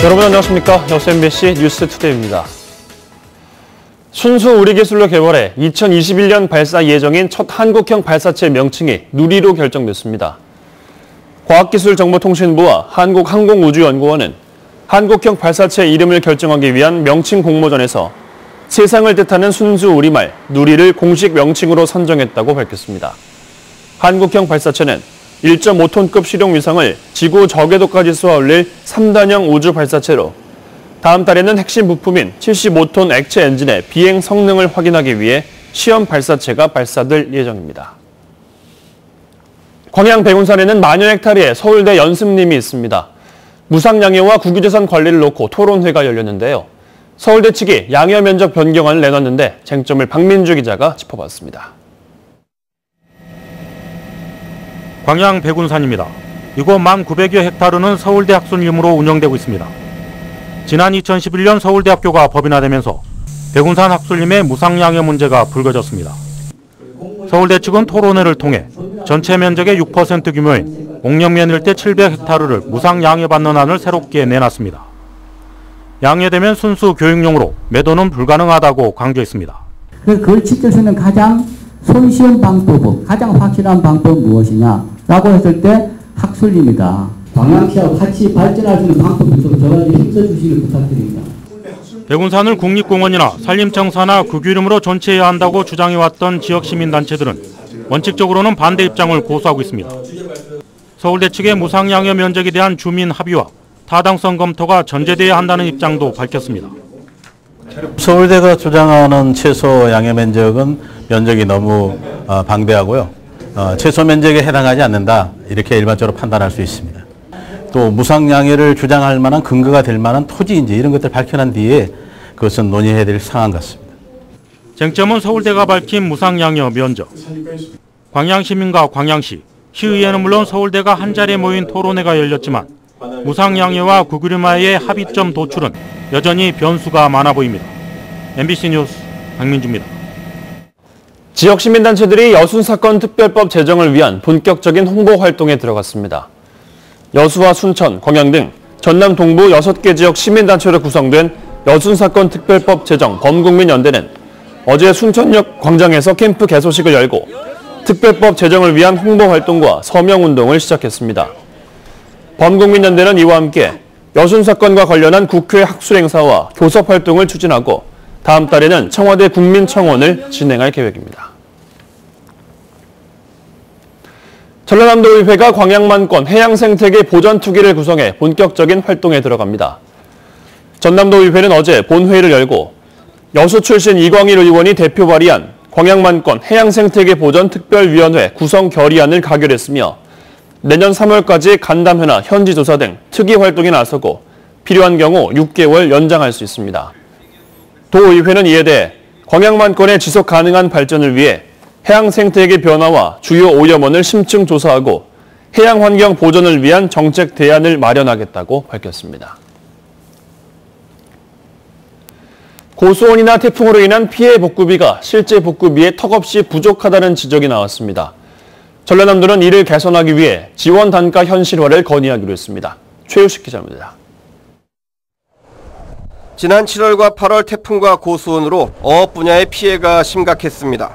여러분 안녕하십니까? SMBC 뉴스투데이입니다. 순수 우리기술로 개발해 2021년 발사 예정인 첫 한국형 발사체 명칭이 누리로 결정됐습니다. 과학기술정보통신부와 한국항공우주연구원은 한국형 발사체 이름을 결정하기 위한 명칭 공모전에서 세상을 뜻하는 순수 우리말 누리를 공식 명칭으로 선정했다고 밝혔습니다. 한국형 발사체는 1.5톤급 실용 위성을 지구 저궤도까지 쏘아 올릴 3단형 우주 발사체로 다음 달에는 핵심 부품인 75톤 액체 엔진의 비행 성능을 확인하기 위해 시험 발사체가 발사될 예정입니다. 광양 백운산에는 만여 헥타르의 서울대 연습림이 있습니다. 무상양해와 국유재산 관리를 놓고 토론회가 열렸는데요. 서울대 측이 양해 면적 변경안을 내놨는데 쟁점을 박민주 기자가 짚어봤습니다. 광양 백운산입니다. 이곳 1,900여 헥타르는 서울대 학술림으로 운영되고 있습니다. 지난 2011년 서울대학교가 법인화되면서 백운산 학술림의 무상양해 문제가 불거졌습니다. 서울대 측은 토론회를 통해 전체 면적의 6% 규모인 옥령면 일대 700헥타르를 무상양해받는 안을 새롭게 내놨습니다. 양해되면 순수 교육용으로 매도는 불가능하다고 강조했습니다. 그걸 지켜서는 가장 손쉬운 방법, 가장 확실한 방법은 무엇이냐라고 했을 때 학술림이다. 광양시와 같이 발전할 수 있는 방법을 좀 저희에게 힘써주시길 부탁드립니다. 백운산을 국립공원이나 산림청 산하 국유림으로 전체해야 한다고 주장해왔던 지역 시민단체들은 원칙적으로는 반대 입장을 고수하고 있습니다. 서울대 측의 무상양해 면적에 대한 주민 합의와 타당성 검토가 전제돼야 한다는 입장도 밝혔습니다. 서울대가 주장하는 최소 양해 면적은 면적이 너무 방대하고요. 최소 면적에 해당하지 않는다 이렇게 일반적으로 판단할 수 있습니다. 또 무상양해를 주장할 만한 근거가 될 만한 토지인지 이런 것들 밝혀난 뒤에 그것은 논의해야 될 상황 같습니다. 쟁점은 서울대가 밝힌 무상양해 면적. 광양시민과 광양시, 시의회는 물론 서울대가 한자리에 모인 토론회가 열렸지만 무상양해와 국유림화의 합의점 도출은 여전히 변수가 많아 보입니다. MBC 뉴스 박민주입니다. 지역 시민단체들이 여순사건 특별법 제정을 위한 본격적인 홍보 활동에 들어갔습니다. 여수와 순천, 광양 등 전남 동부 6개 지역 시민단체로 구성된 여순사건 특별법 제정 범국민연대는 어제 순천역 광장에서 캠프 개소식을 열고 특별법 제정을 위한 홍보 활동과 서명운동을 시작했습니다. 범국민연대는 이와 함께 여순사건과 관련한 국회 학술행사와 교섭활동을 추진하고 다음 달에는 청와대 국민청원을 진행할 계획입니다. 전라남도의회가 광양만권 해양생태계 보전투기를 구성해 본격적인 활동에 들어갑니다. 전남도의회는 어제 본회의를 열고 여수 출신 이광일 의원이 대표 발의한 광양만권 해양생태계 보전특별위원회 구성 결의안을 가결했으며 내년 3월까지 간담회나 현지조사 등 특위활동에 나서고 필요한 경우 6개월 연장할 수 있습니다. 도의회는 이에 대해 광양만권의 지속 가능한 발전을 위해 해양 생태계 변화와 주요 오염원을 심층 조사하고 해양 환경 보전을 위한 정책 대안을 마련하겠다고 밝혔습니다. 고수온이나 태풍으로 인한 피해 복구비가 실제 복구비에 턱없이 부족하다는 지적이 나왔습니다. 전라남도는 이를 개선하기 위해 지원 단가 현실화를 건의하기로 했습니다. 최우식 기자입니다. 지난 7월과 8월 태풍과 고수온으로 어업 분야의 피해가 심각했습니다.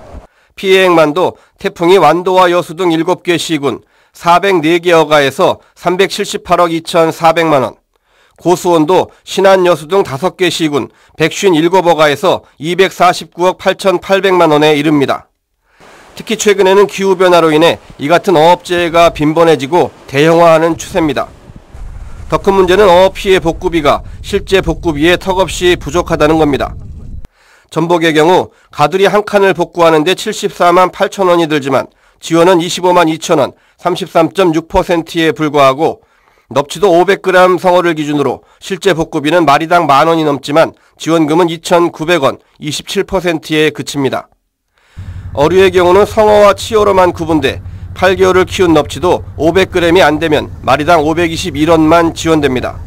피해액만도 태풍이 완도와 여수 등 7개 시군 404개 어가에서 378억 2,400만 원, 고수온도 신안 여수 등 5개 시군 157어가에서 249억 8,800만 원에 이릅니다. 특히 최근에는 기후변화로 인해 이 같은 어업재해가 빈번해지고 대형화하는 추세입니다. 더 큰 문제는 어업 피해 복구비가 실제 복구비에 턱없이 부족하다는 겁니다. 전복의 경우 가두리 한 칸을 복구하는데 74만 8천 원이 들지만 지원은 25만 2천 원, 33.6%에 불과하고 넙치도 500g 성어를 기준으로 실제 복구비는 마리당 10,000원이 넘지만 지원금은 2,900원, 27%에 그칩니다. 어류의 경우는 성어와 치어로만 구분돼 8개월을 키운 넙치도 500g이 안 되면 마리당 521원만 지원됩니다.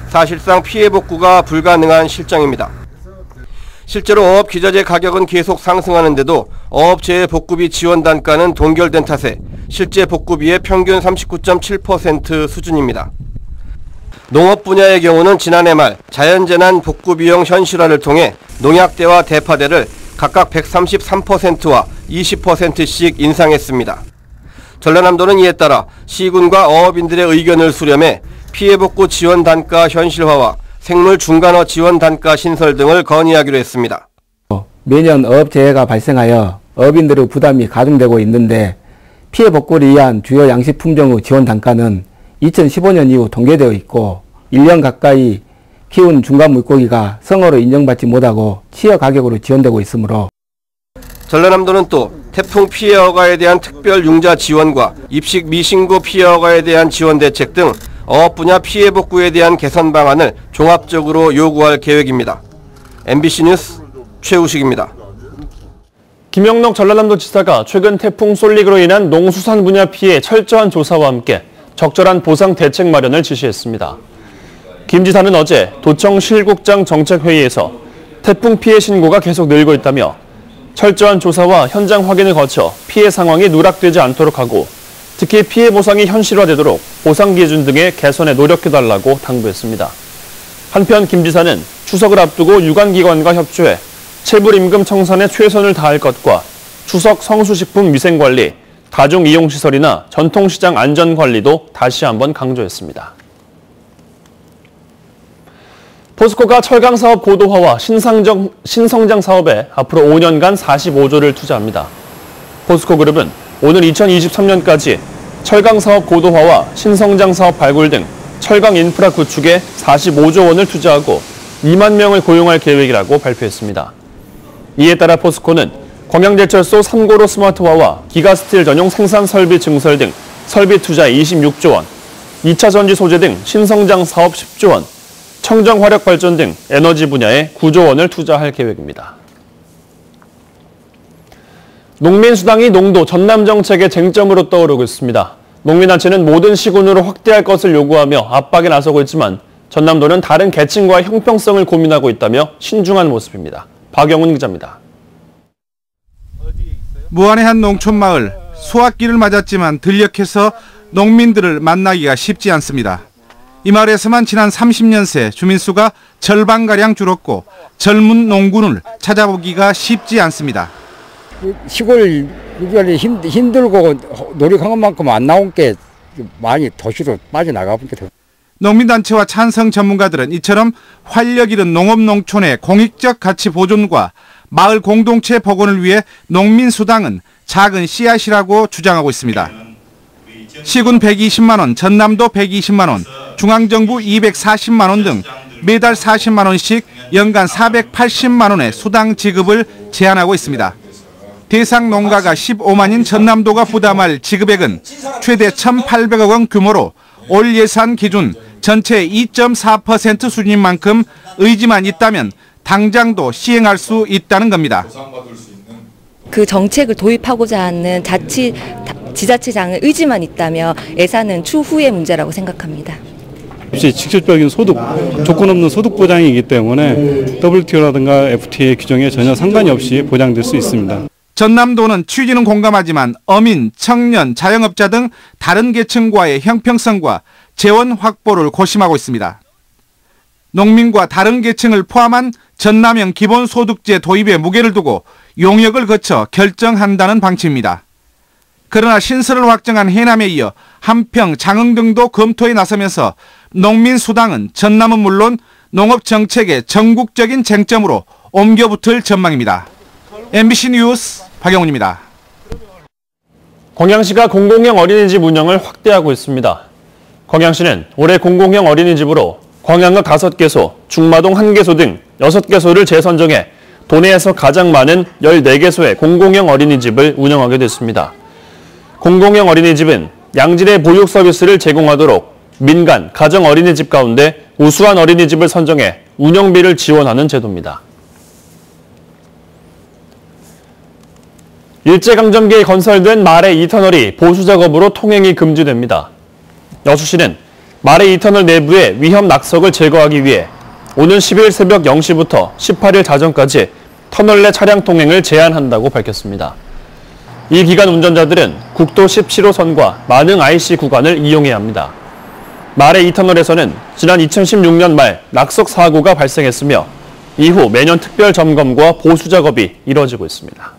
사실상 피해 복구가 불가능한 실정입니다. 실제로 어업 기자재 가격은 계속 상승하는데도 어업재해 복구비 지원 단가는 동결된 탓에 실제 복구비의 평균 39.7% 수준입니다. 농업 분야의 경우는 지난해 말 자연재난 복구비용 현실화를 통해 농약대와 대파대를 각각 133%와 20%씩 인상했습니다. 전라남도는 이에 따라 시군과 어업인들의 의견을 수렴해 피해복구 지원 단가 현실화와 생물 중간어 지원 단가 신설 등을 건의하기로 했습니다. 매년 어업재해가 발생하여 어업인들의 부담이 가중되고 있는데 피해 복구를 위한 주요 양식 품종의 지원 단가는 2015년 이후 통계되어 있고 1년 가까이 키운 중간 물고기가 성어로 인정받지 못하고 취어 가격으로 지원되고 있으므로 전라남도는 또 태풍 피해 어가에 대한 특별 융자 지원과 입식 미신고 피해 어가에 대한 지원 대책 등 어업 분야 피해 복구에 대한 개선 방안을 종합적으로 요구할 계획입니다. MBC 뉴스 최우식입니다. 김영록 전라남도지사가 최근 태풍 쏠릭으로 인한 농수산 분야 피해 철저한 조사와 함께 적절한 보상 대책 마련을 지시했습니다. 김 지사는 어제 도청 실국장 정책회의에서 태풍 피해 신고가 계속 늘고 있다며 철저한 조사와 현장 확인을 거쳐 피해 상황이 누락되지 않도록 하고 특히 피해 보상이 현실화되도록 보상 기준 등의 개선에 노력해달라고 당부했습니다. 한편 김 지사는 추석을 앞두고 유관기관과 협조해 체불임금 청산에 최선을 다할 것과 추석 성수식품 위생관리, 다중이용시설이나 전통시장 안전관리도 다시 한번 강조했습니다. 포스코가 철강사업 고도화와 신성장 사업에 앞으로 5년간 45조를 투자합니다. 포스코그룹은 오늘 2023년까지 철강사업 고도화와 신성장 사업 발굴 등 철강 인프라 구축에 45조 원을 투자하고 2만 명을 고용할 계획이라고 발표했습니다. 이에 따라 포스코는 광양제철소 3고로 스마트화와 기가스틸 전용 생산 설비 증설 등 설비 투자 26조 원, 2차 전지 소재 등 신성장 사업 10조 원, 청정 화력 발전 등 에너지 분야에 9조 원을 투자할 계획입니다. 농민수당이 농도 전남 정책의 쟁점으로 떠오르고 있습니다. 농민단체는 모든 시군으로 확대할 것을 요구하며 압박에 나서고 있지만 전남도는 다른 계층과의 형평성을 고민하고 있다며 신중한 모습입니다. 박영훈 기자입니다. 무안의 한 농촌마을, 수확기를 맞았지만 들녘에서 농민들을 만나기가 쉽지 않습니다. 이 마을에서만 지난 30년 새 주민수가 절반가량 줄었고 젊은 농군을 찾아보기가 쉽지 않습니다. 시골 힘들고 노력한 것만큼 안 나온 게 많이 도시로 빠져나가고 있거든요. 농민단체와 찬성 전문가들은 이처럼 활력 있는 농업농촌의 공익적 가치 보존과 마을 공동체 복원을 위해 농민수당은 작은 씨앗이라고 주장하고 있습니다. 시군 120만 원, 전남도 120만 원, 중앙정부 240만 원 등 매달 40만 원씩 연간 480만 원의 수당 지급을 제한하고 있습니다. 대상 농가가 15만인 전남도가 부담할 지급액은 최대 1,800억 원 규모로 올 예산 기준 전체 2.4% 수준인 만큼 의지만 있다면 당장도 시행할 수 있다는 겁니다. 그 정책을 도입하고자 하는 지자체장의 의지만 있다면 예산은 추후의 문제라고 생각합니다. 역시 직접적인 소득, 조건 없는 소득 보장이기 때문에 WTO라든가 FTA 규정에 전혀 상관이 없이 보장될 수 있습니다. 전남도는 취지는 공감하지만 어민, 청년, 자영업자 등 다른 계층과의 형평성과 재원 확보를 고심하고 있습니다. 농민과 다른 계층을 포함한 전남형 기본소득제 도입에 무게를 두고 용역을 거쳐 결정한다는 방침입니다. 그러나 신설을 확정한 해남에 이어 한평, 장흥 등도 검토에 나서면서 농민수당은 전남은 물론 농업정책의 전국적인 쟁점으로 옮겨붙을 전망입니다. MBC 뉴스 박영훈입니다. 광양시가 공공형 어린이집 운영을 확대하고 있습니다. 광양시는 올해 공공형 어린이집으로 광양읍 5개소, 중마동 1개소 등 6개소를 재선정해 도내에서 가장 많은 14개소의 공공형 어린이집을 운영하게 됐습니다. 공공형 어린이집은 양질의 보육 서비스를 제공하도록 민간, 가정 어린이집 가운데 우수한 어린이집을 선정해 운영비를 지원하는 제도입니다. 일제강점기에 건설된 말해 2터널이 보수 작업으로 통행이 금지됩니다. 여수시는 말해 2터널 내부의 위험 낙석을 제거하기 위해 오는 10일 새벽 0시부터 18일 자정까지 터널 내 차량 통행을 제한한다고 밝혔습니다. 이 기간 운전자들은 국도 17호선과 만흥 IC 구간을 이용해야 합니다. 말해 2터널에서는 지난 2016년 말 낙석 사고가 발생했으며 이후 매년 특별 점검과 보수 작업이 이뤄지고 있습니다.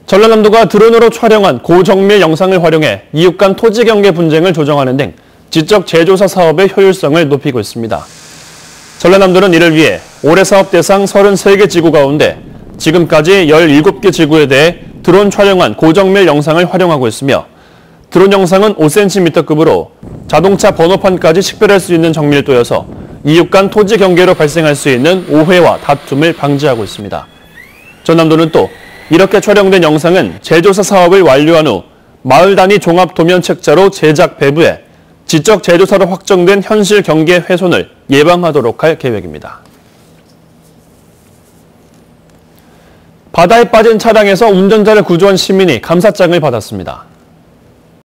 전라남도가 드론으로 촬영한 고정밀 영상을 활용해 이웃 간 토지 경계 분쟁을 조정하는 등 지적 재조사 사업의 효율성을 높이고 있습니다. 전라남도는 이를 위해 올해 사업 대상 33개 지구 가운데 지금까지 17개 지구에 대해 드론 촬영한 고정밀 영상을 활용하고 있으며 드론 영상은 5cm급으로 자동차 번호판까지 식별할 수 있는 정밀도여서 이웃 간 토지 경계로 발생할 수 있는 오해와 다툼을 방지하고 있습니다. 전남도는 또 이렇게 촬영된 영상은 재조사 사업을 완료한 후 마을 단위 종합 도면 책자로 제작 배부해 지적 재조사로 확정된 현실 경계 훼손을 예방하도록 할 계획입니다. 바다에 빠진 차량에서 운전자를 구조한 시민이 감사장을 받았습니다.